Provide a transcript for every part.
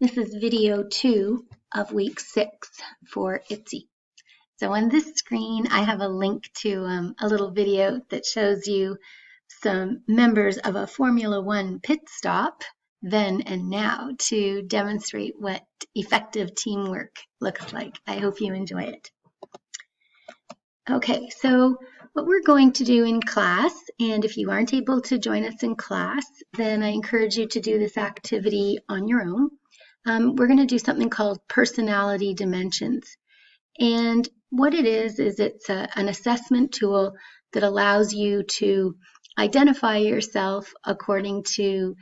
This is video 2 of week 6 for ITCE. So on this screen, I have a link to a little video that shows you some members of a Formula One pit stop, then and now, to demonstrate what effective teamwork looks like. I hope you enjoy it. Okay, so what we're going to do in class, and if you aren't able to join us in class, then I encourage you to do this activity on your own. We're going to do something called personality dimensions. And what it is it's an assessment tool that allows you to identify yourself according to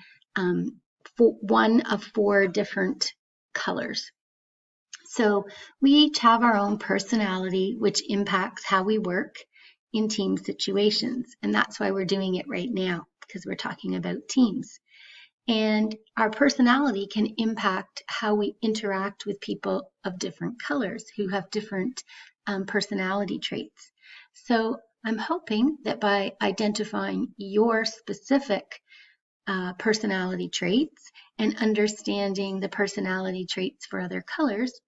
one of 4 different colors. So we each have our own personality, which impacts how we work in team situations. And that's why we're doing it right now, because we're talking about teams. And our personality can impact how we interact with people of different colors who have different personality traits. So I'm hoping that by identifying your specific personality traits and understanding the personality traits for other colors,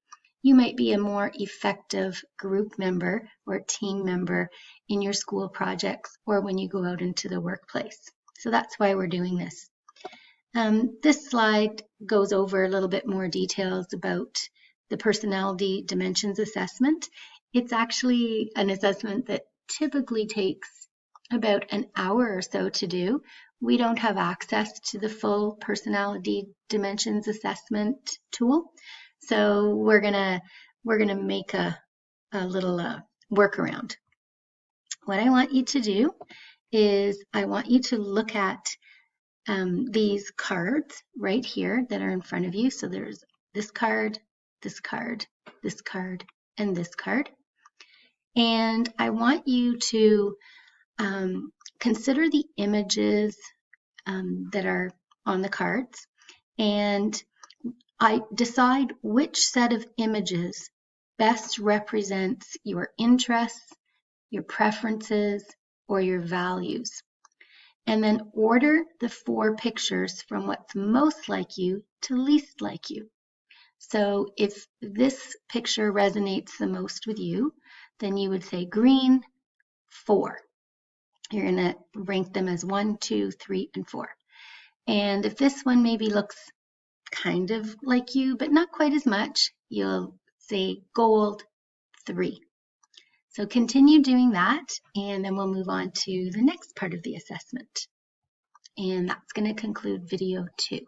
you might be a more effective group member or team member in your school projects or when you go out into the workplace. So that's why we're doing this. This slide goes over a little bit more details about the personality dimensions assessment. It's actually an assessment that typically takes about an hour or so to do. We don't have access to the full personality dimensions assessment tool, so we're gonna make a little workaround. What I want you to do is I want you to look at these cards right here that are in front of you. So there's this card, this card, this card, and this card. And I want you to consider the images that are on the cards and I decide which set of images best represents your interests, your preferences, or your values. And then order the 4 pictures from what's most like you to least like you. So if this picture resonates the most with you, then you would say green, 4. You're going to rank them as 1, 2, 3, and 4. And if this one maybe looks kind of like you, but not quite as much, you'll say gold, 3. So continue doing that, and then we'll move on to the next part of the assessment. And that's going to conclude video 2.